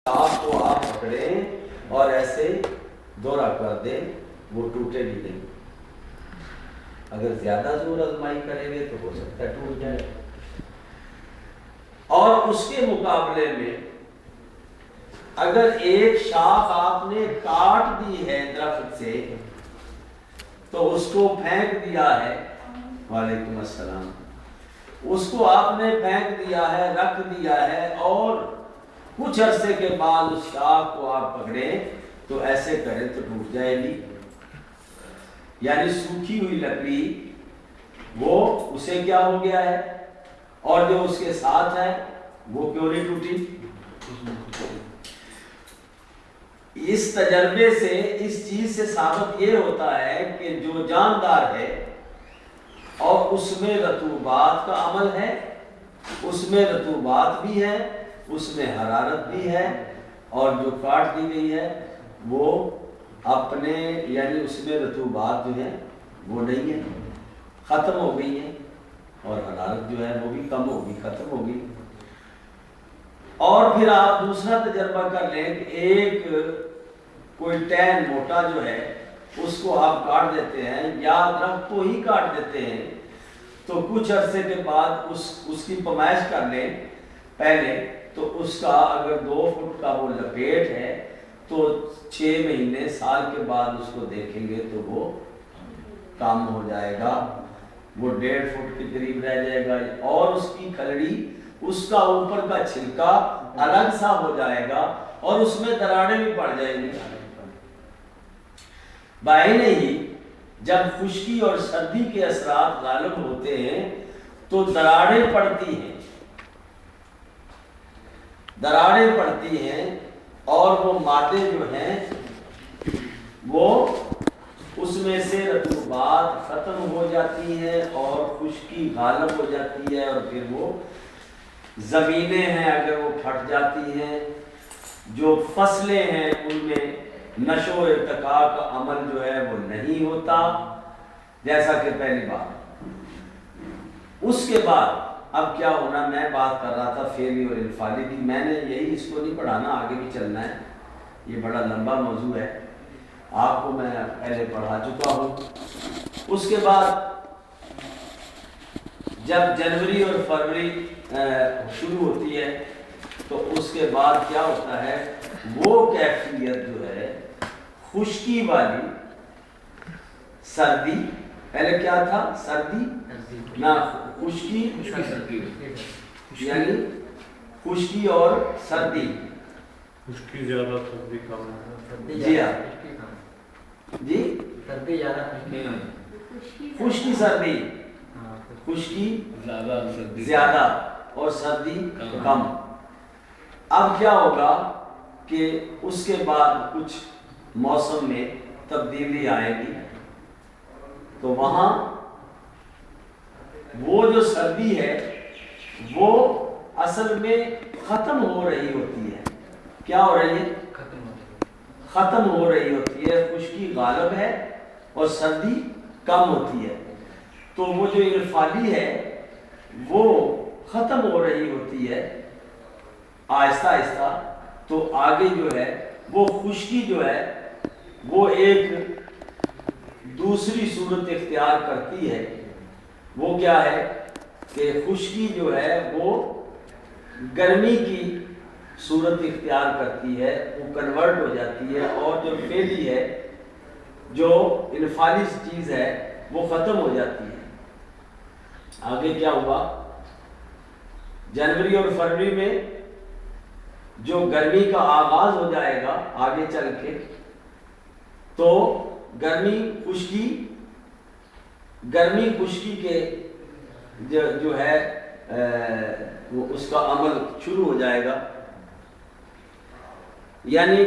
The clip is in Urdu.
آپ کو آپ پکڑیں اور ایسے دورہ کر دیں، وہ ٹوٹے بھی نہیں۔ اگر زیادہ زور آزمائی کریں گے تو ہو سکتا ہے ٹوٹ جائے۔ اور اس کے مقابلے میں اگر ایک شاخ آپ نے کاٹ دی ہے درخت سے تو اس کو پھینک دیا ہے، وعلیکم السلام، اس کو آپ نے پھینک دیا ہے، رکھ دیا ہے، اور کچھ عرصے کے بعد اس شاخ کو آپ پکڑیں تو ایسے کریں تو ٹوٹ جائے گی۔ یعنی سوکھی ہوئی لکڑی وہ اسے کیا ہو گیا ہے، اور جو اس کے ساتھ ہے وہ کیوں نہیں ٹوٹی؟ اس تجربے سے اس چیز سے ثابت یہ ہوتا ہے کہ جو جاندار ہے اور اس میں رطوبات کا عمل ہے، اس میں رطوبات بھی ہے، اس میں حرارت بھی ہے، اور جو کاٹ دی گئی ہے وہ اپنے یعنی اس میں رطوبات جو ہے وہ نہیں ہے، ختم ہو گئی ہے، اور حرارت جو ہے وہ بھی کم ہوگی، ختم ہوگی۔ اور پھر آپ دوسرا تجربہ کر لیں کہ ایک کوئی ٹین موٹا جو ہے اس کو آپ کاٹ دیتے ہیں یا درخت کو ہی کاٹ دیتے ہیں تو کچھ عرصے کے بعد اس کی پیمائش کر لیں پہلے، تو اس کا اگر 2 فٹ کا وہ لپیٹ ہے تو 6 مہینے سال کے بعد اس کو دیکھیں گے تو وہ کم ہو جائے گا، وہ 1.5 فٹ کے قریب رہ جائے گا، اور اس کی کھلڑی، اس کا اوپر کا چھلکا الگ سا ہو جائے گا، اور اس میں دراڑیں بھی پڑ جائیں گی۔ بعینہ ہی جب خشکی اور سردی کے اثرات غالب ہوتے ہیں تو دراڑیں پڑتی ہیں، دراڑیں پڑتی ہیں، اور وہ مادے جو ہیں وہ اس میں سے رطوبات ختم ہو جاتی ہیں اور خشکی غالب ہو جاتی ہے، اور پھر وہ زمینیں ہیں اگر وہ پھٹ جاتی ہیں، جو فصلیں ہیں ان میں نشو و ارتقاء کا عمل جو ہے وہ نہیں ہوتا جیسا کہ پہلی بات۔ اس کے بعد اب کیا ہونا، میں بات کر رہا تھا فعلی اور انفعالی کی، میں نے یہی اس کو نہیں پڑھانا، آگے بھی چلنا ہے، یہ بڑا لمبا موضوع ہے، آپ کو میں پہلے پڑھا چکا ہوں۔ اس کے بعد جب جنوری اور فروری شروع ہوتی ہے تو اس کے بعد کیا ہوتا ہے، وہ کیفیت جو ہے خشکی والی، سردی، پہلے کیا تھا سردی نہ خشکی، یعنی خشکی اور سردی، خشکی زیادہ سردی کم، جی ہاں جی، سردی زیادہ، خشکی سردی، خشکی زیادہ اور سردی کم۔ اب کیا ہوگا کہ اس کے بعد کچھ موسم میں تبدیلی آئے گی، تو وہاں وہ جو سردی ہے وہ اصل میں ختم ہو رہی ہوتی ہے۔ کیا ہو رہی ہے؟ ختم ہو رہی ہوتی ہے، خشکی غالب ہے اور سردی کم ہوتی ہے، تو وہ جو انفعالی ہے وہ ختم ہو رہی ہوتی ہے آہستہ آہستہ، تو آگے جو ہے وہ خشکی جو ہے وہ ایک دوسری صورت اختیار کرتی ہے۔ وہ کیا ہے کہ خشکی جو ہے وہ گرمی کی صورت اختیار کرتی ہے، وہ کنورٹ ہو جاتی ہے، اور جو فعلی ہے، جو انفعالی چیز ہے، وہ ختم ہو جاتی ہے۔ آگے کیا ہوا، جنوری اور فروری میں جو گرمی کا آغاز ہو جائے گا آگے چل کے، تو گرمی خشکی کے جو ہے وہ اس کا عمل شروع ہو جائے گا، یعنی